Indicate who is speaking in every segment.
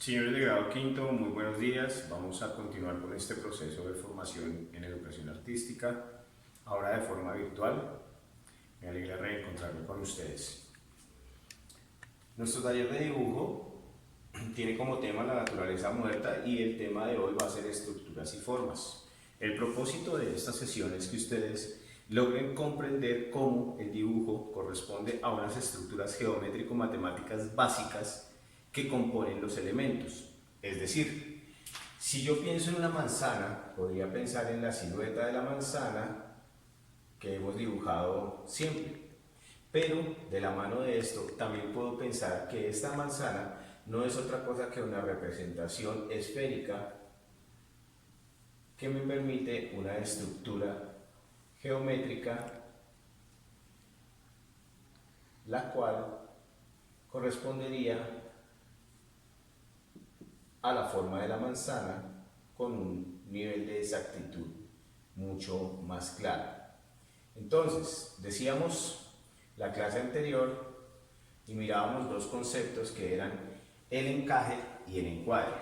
Speaker 1: Señores de grado quinto, muy buenos días. Vamos a continuar con este proceso de formación en educación artística, ahora de forma virtual. Me alegra reencontrarme con ustedes. Nuestro taller de dibujo tiene como tema la naturaleza muerta y el tema de hoy va a ser estructuras y formas. El propósito de esta sesión es que ustedes logren comprender cómo el dibujo corresponde a unas estructuras geométrico-matemáticas básicas que componen los elementos. Es decir, si yo pienso en una manzana, podría pensar en la silueta de la manzana que hemos dibujado siempre. Pero de la mano de esto también puedo pensar que esta manzana no es otra cosa que una representación esférica que me permite una estructura geométrica, la cual correspondería a la forma de la manzana con un nivel de exactitud mucho más claro. Entonces, decíamos la clase anterior y mirábamos dos conceptos que eran el encaje y el encuadre.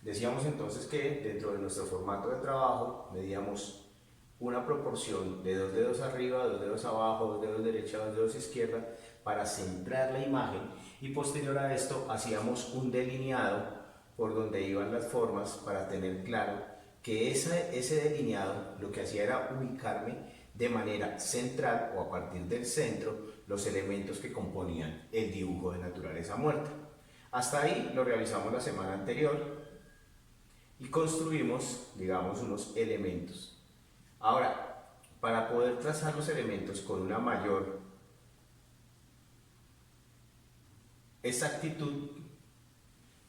Speaker 1: Decíamos entonces que dentro de nuestro formato de trabajo medíamos una proporción de 2 dedos arriba, 2 dedos abajo, 2 dedos derecha, 2 dedos izquierda para centrar la imagen, y posterior a esto hacíamos un delineado por donde iban las formas para tener claro que ese delineado lo que hacía era ubicarme de manera central o a partir del centro los elementos que componían el dibujo de naturaleza muerta. Hasta ahí lo realizamos la semana anterior y construimos, digamos, unos elementos. Ahora, para poder trazar los elementos con una mayor exactitud,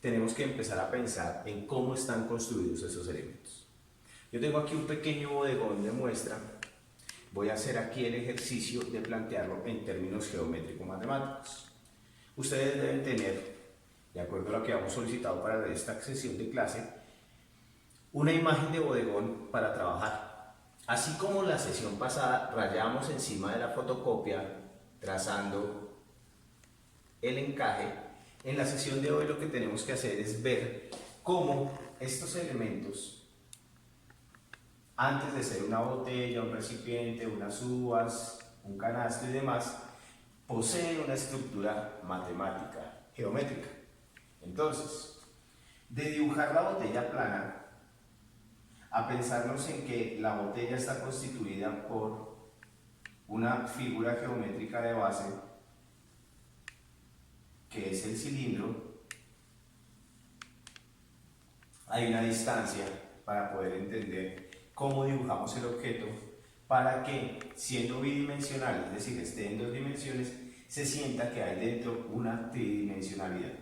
Speaker 1: tenemos que empezar a pensar en cómo están construidos esos elementos. Yo tengo aquí un pequeño bodegón de muestra. Voy a hacer aquí el ejercicio de plantearlo en términos geométrico-matemáticos. Ustedes deben tener, de acuerdo a lo que hemos solicitado para esta sesión de clase, una imagen de bodegón para trabajar. Así como la sesión pasada rayamos encima de la fotocopia trazando el encaje, en la sesión de hoy lo que tenemos que hacer es ver cómo estos elementos, antes de ser una botella, un recipiente, unas uvas, un canasto y demás, poseen una estructura matemática, geométrica. Entonces, de dibujar la botella plana a pensarnos en que la botella está constituida por una figura geométrica de base que es el cilindro, hay una distancia para poder entender cómo dibujamos el objeto para que, siendo bidimensional, es decir, esté en dos dimensiones, se sienta que hay dentro una tridimensionalidad.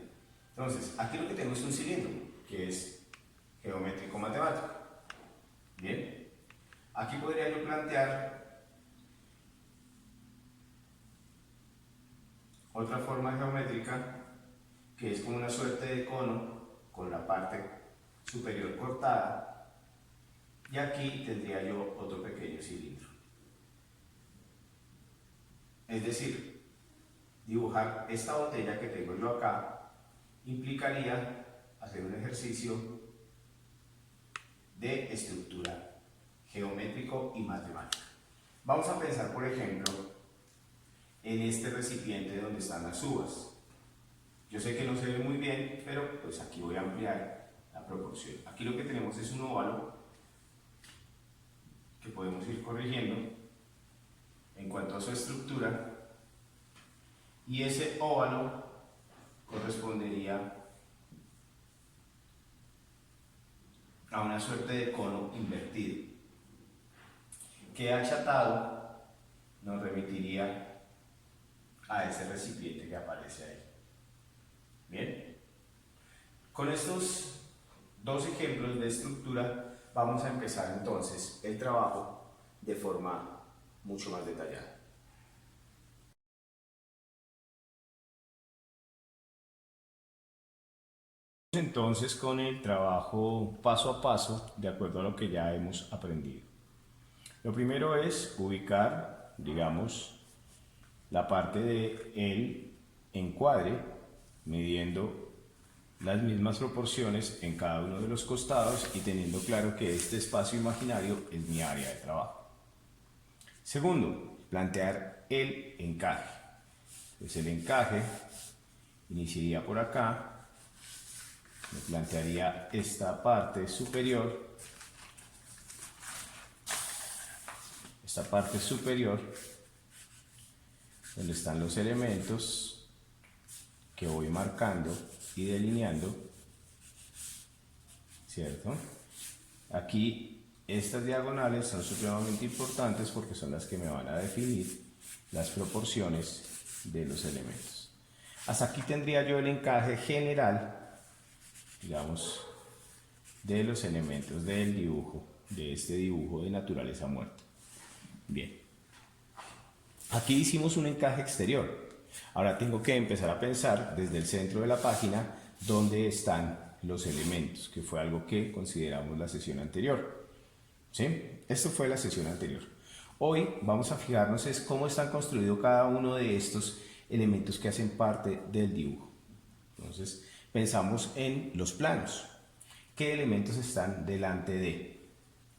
Speaker 1: Entonces, aquí lo que tenemos es un cilindro, que es geométrico matemático. Bien, aquí podría yo plantear otra forma geométrica que es como una suerte de cono con la parte superior cortada, y aquí tendría yo otro pequeño cilindro. Es decir, dibujar esta botella que tengo yo acá implicaría hacer un ejercicio de estructura geométrico y matemática. Vamos a pensar, por ejemplo, en este recipiente donde están las uvas. Yo sé que no se ve muy bien, pero pues aquí voy a ampliar la proporción. Aquí lo que tenemos es un óvalo que podemos ir corrigiendo en cuanto a su estructura, y ese óvalo correspondería a una suerte de cono invertido que achatado nos remitiría a ese recipiente que aparece ahí. Bien, con estos dos ejemplos de estructura vamos a empezar entonces el trabajo de forma mucho más detallada. Entonces con el trabajo paso a paso de acuerdo a lo que ya hemos aprendido. Lo primero es ubicar, digamos, la parte del encuadre midiendo las mismas proporciones en cada uno de los costados y teniendo claro que este espacio imaginario es mi área de trabajo. Segundo, plantear el encaje. Pues el encaje iniciaría por acá, me plantearía esta parte superior, donde están los elementos que voy marcando y delineando, ¿cierto? Aquí estas diagonales son supremamente importantes porque son las que me van a definir las proporciones de los elementos. Hasta aquí tendría yo el encaje general, digamos, de los elementos del dibujo, de este dibujo de naturaleza muerta. Bien, aquí hicimos un encaje exterior. Ahora tengo que empezar a pensar desde el centro de la página dónde están los elementos, que fue algo que consideramos la sesión anterior. ¿Sí? Esto fue la sesión anterior. Hoy vamos a fijarnos es cómo están construidos cada uno de estos elementos que hacen parte del dibujo. Entonces, pensamos en los planos. ¿Qué elementos están delante de?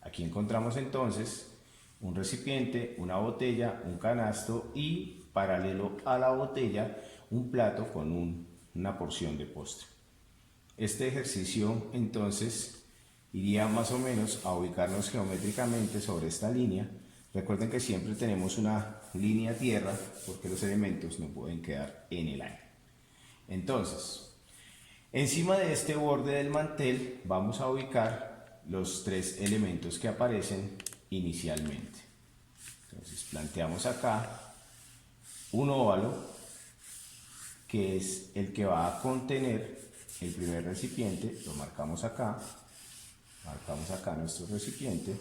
Speaker 1: Aquí encontramos entonces un recipiente, una botella, un canasto y, paralelo a la botella, un plato con una porción de postre. Este ejercicio entonces iría más o menos a ubicarnos geométricamente sobre esta línea. Recuerden que siempre tenemos una línea tierra porque los elementos no pueden quedar en el aire. Entonces, encima de este borde del mantel vamos a ubicar los tres elementos que aparecen inicialmente. Entonces planteamos acá un óvalo que es el que va a contener el primer recipiente. Lo marcamos acá nuestro recipiente.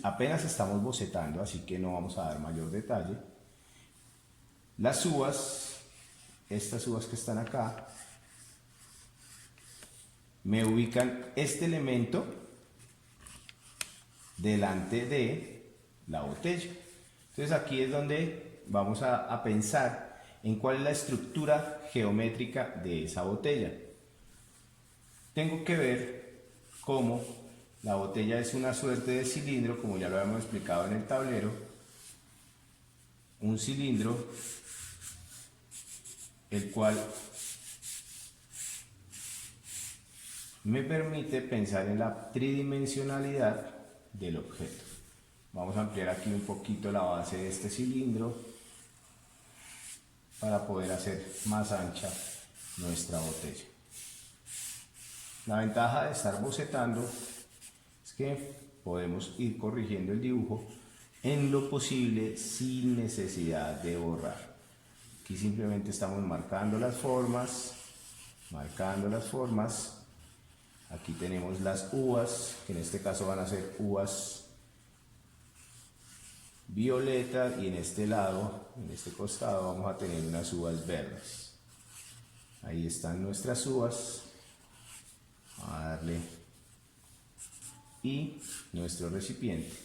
Speaker 1: Apenas estamos bocetando, así que no vamos a dar mayor detalle. Las uvas, estas uvas que están acá, me ubican este elemento delante de la botella. Entonces aquí es donde vamos a pensar en cuál es la estructura geométrica de esa botella. Tengo que ver cómo la botella es una suerte de cilindro, como ya lo habíamos explicado en el tablero. Un cilindro el cual me permite pensar en la tridimensionalidad del objeto. Vamos a ampliar aquí un poquito la base de este cilindro para poder hacer más ancha nuestra botella. La ventaja de estar bocetando es que podemos ir corrigiendo el dibujo en lo posible sin necesidad de borrar. Aquí simplemente estamos marcando las formas. Aquí tenemos las uvas, que en este caso van a ser uvas violetas, y en este lado, en este costado, vamos a tener unas uvas verdes. Ahí están nuestras uvas. Vamos a darle y nuestro recipiente.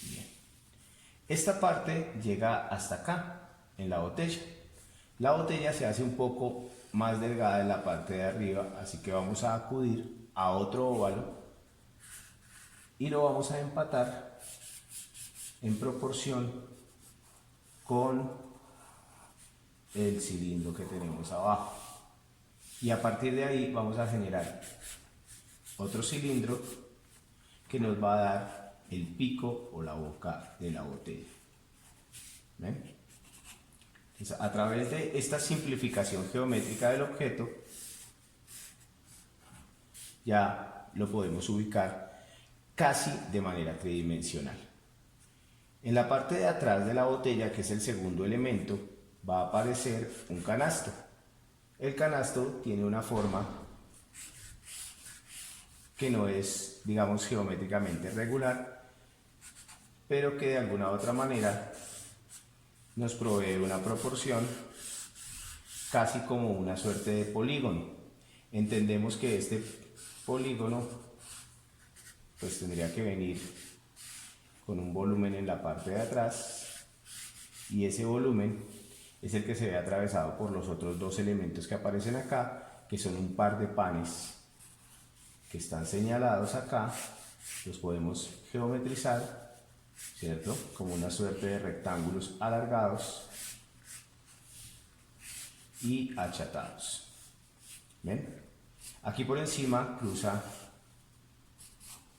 Speaker 1: Bien. Esta parte llega hasta acá, en la botella. La botella se hace un poco más delgada en la parte de arriba, así que vamos a acudir a otro óvalo y lo vamos a empatar en proporción con el cilindro que tenemos abajo. Y a partir de ahí vamos a generar otro cilindro que nos va a dar el pico o la boca de la botella. ¿Ven? Entonces, a través de esta simplificación geométrica del objeto, ya lo podemos ubicar casi de manera tridimensional. En la parte de atrás de la botella, que es el segundo elemento, va a aparecer un canasto. El canasto tiene una forma que no es, digamos, geométricamente regular, pero que de alguna u otra manera nos provee una proporción casi como una suerte de polígono. Entendemos que este polígono pues tendría que venir con un volumen en la parte de atrás, y ese volumen es el que se ve atravesado por los otros dos elementos que aparecen acá, que son un par de panes que están señalados acá. Los podemos geometrizar, ¿cierto? Como una suerte de rectángulos alargados y achatados. ¿Ven? Aquí por encima cruza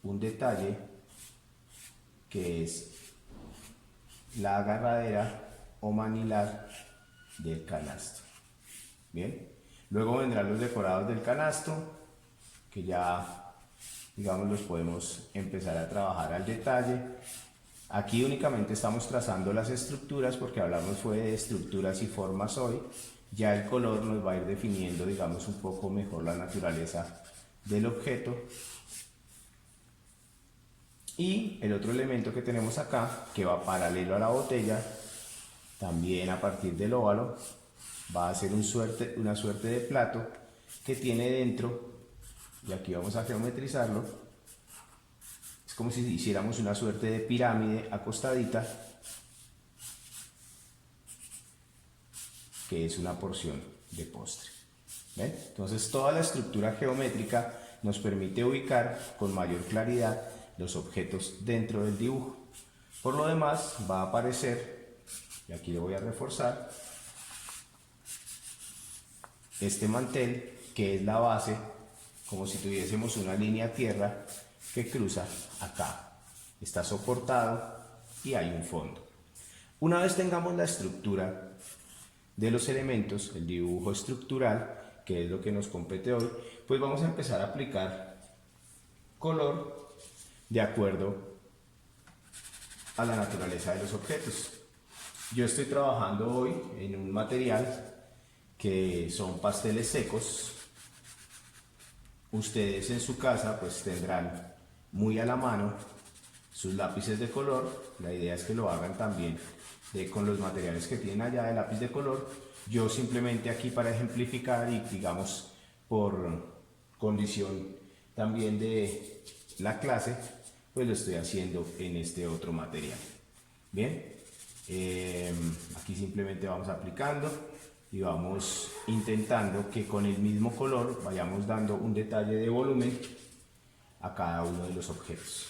Speaker 1: un detalle que es la agarradera o manilar del canasto. Bien, luego vendrán los decorados del canasto, que ya, digamos, los podemos empezar a trabajar al detalle. Aquí únicamente estamos trazando las estructuras porque hablamos fue de estructuras y formas hoy. Ya el color nos va a ir definiendo, digamos, un poco mejor la naturaleza del objeto. Y el otro elemento que tenemos acá, que va paralelo a la botella, también a partir del óvalo, va a ser una suerte de plato que tiene dentro, y aquí vamos a geometrizarlo, es como si hiciéramos una suerte de pirámide acostadita, que es una porción de postre. ¿Ven? Entonces toda la estructura geométrica nos permite ubicar con mayor claridad los objetos dentro del dibujo. Por lo demás va a aparecer, y aquí lo voy a reforzar, este mantel que es la base, como si tuviésemos una línea tierra que cruza acá. Está soportado y hay un fondo. Una vez tengamos la estructura de los elementos, el dibujo estructural, que es lo que nos compete hoy, pues vamos a empezar a aplicar color de acuerdo a la naturaleza de los objetos. Yo estoy trabajando hoy en un material que son pasteles secos. Ustedes en su casa pues tendrán muy a la mano sus lápices de color. La idea es que lo hagan también con los materiales que tienen allá de lápiz de color. Yo simplemente aquí para ejemplificar y digamos por condición también de la clase, pues lo estoy haciendo en este otro material. Bien, aquí simplemente vamos aplicando y vamos intentando que con el mismo color vayamos dando un detalle de volumen a cada uno de los objetos.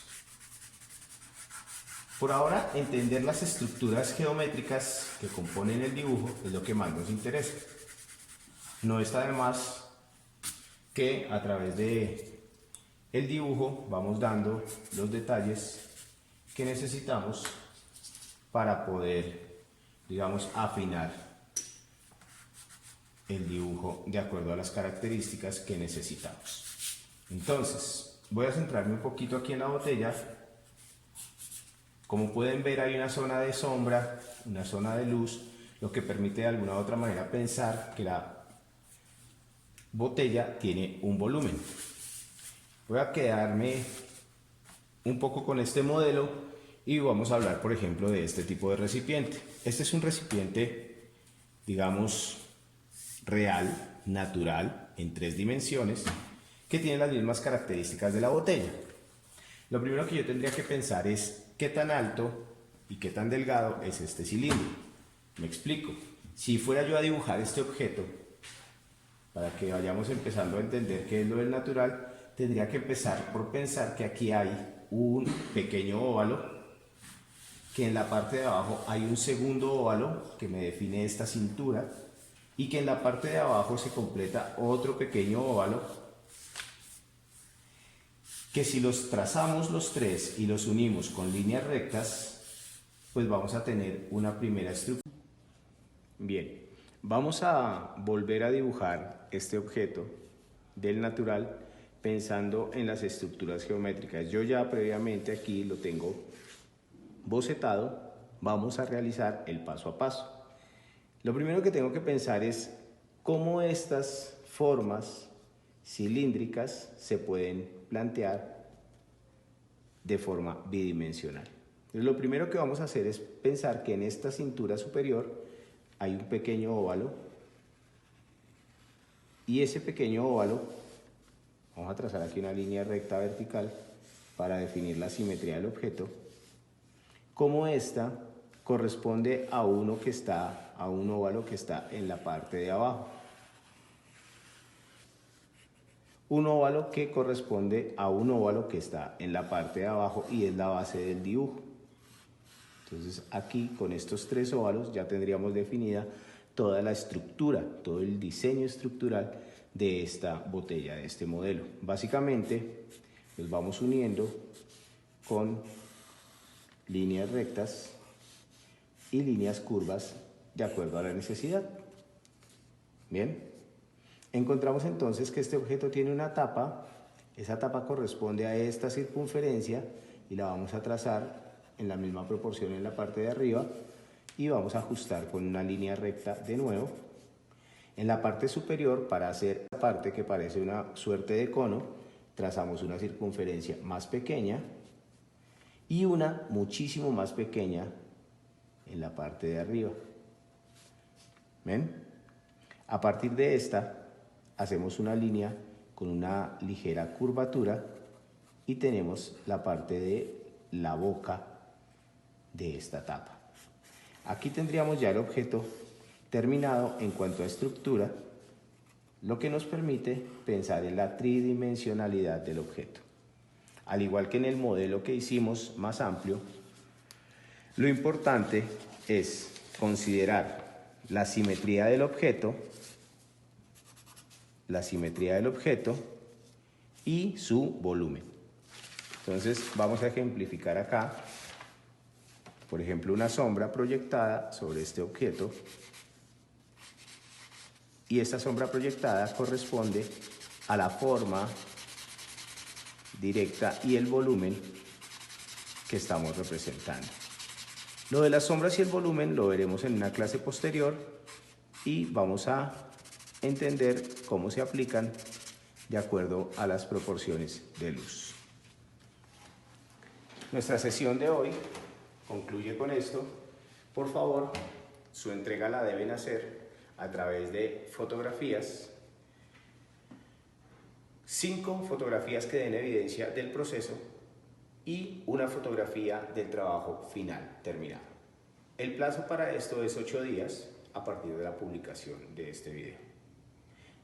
Speaker 1: Por ahora, entender las estructuras geométricas que componen el dibujo es lo que más nos interesa. No está de más que a través de el dibujo vamos dando los detalles que necesitamos para poder, digamos, afinar el dibujo de acuerdo a las características que necesitamos. Entonces, voy a centrarme un poquito aquí en la botella. Como pueden ver, hay una zona de sombra, una zona de luz, lo que permite de alguna u otra manera pensar que la botella tiene un volumen. Voy a quedarme un poco con este modelo y vamos a hablar, por ejemplo, de este tipo de recipiente. Este es un recipiente, digamos, real, natural, en 3 dimensiones, que tiene las mismas características de la botella. Lo primero que yo tendría que pensar es qué tan alto y qué tan delgado es este cilindro. Me explico. Si fuera yo a dibujar este objeto, para que vayamos empezando a entender qué es lo del natural, tendría que empezar por pensar que aquí hay un pequeño óvalo, que en la parte de abajo hay un segundo óvalo que me define esta cintura, y que en la parte de abajo se completa otro pequeño óvalo, que si los trazamos los tres y los unimos con líneas rectas, pues vamos a tener una primera estructura. Bien, vamos a volver a dibujar este objeto del natural pensando en las estructuras geométricas. Yo ya previamente aquí lo tengo bocetado. Vamos a realizar el paso a paso. Lo primero que tengo que pensar es cómo estas formas cilíndricas se pueden plantear de forma bidimensional. Entonces, lo primero que vamos a hacer es pensar que en esta cintura superior hay un pequeño óvalo, y ese pequeño óvalo, vamos a trazar aquí una línea recta vertical para definir la simetría del objeto, como esta corresponde a un óvalo que está en la parte de abajo. Un óvalo que corresponde a un óvalo que está en la parte de abajo y es la base del dibujo. Entonces aquí con estos tres óvalos ya tendríamos definida toda la estructura, todo el diseño estructural de esta botella, de este modelo. Básicamente los vamos uniendo con líneas rectas y líneas curvas de acuerdo a la necesidad. Bien, encontramos entonces que este objeto tiene una tapa. Esa tapa corresponde a esta circunferencia y la vamos a trazar en la misma proporción en la parte de arriba y vamos a ajustar con una línea recta de nuevo. En la parte superior, para hacer la parte que parece una suerte de cono, trazamos una circunferencia más pequeña y una muchísimo más pequeña en la parte de arriba. ¿Ven? A partir de esta, hacemos una línea con una ligera curvatura y tenemos la parte de la boca de esta tapa. Aquí tendríamos ya el objeto terminado en cuanto a estructura, lo que nos permite pensar en la tridimensionalidad del objeto. Al igual que en el modelo que hicimos más amplio, lo importante es considerar la simetría del objeto y su volumen. Entonces vamos a ejemplificar acá, por ejemplo, una sombra proyectada sobre este objeto y esta sombra proyectada corresponde a la forma directa y el volumen que estamos representando. Lo de las sombras y el volumen lo veremos en una clase posterior y vamos a entender cómo se aplican de acuerdo a las proporciones de luz. Nuestra sesión de hoy concluye con esto. Por favor, su entrega la deben hacer a través de fotografías, 5 fotografías que den evidencia del proceso y una fotografía del trabajo final terminado. El plazo para esto es 8 días a partir de la publicación de este video.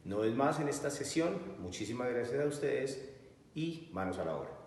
Speaker 1: No es más en esta sesión. Muchísimas gracias a ustedes y manos a la obra.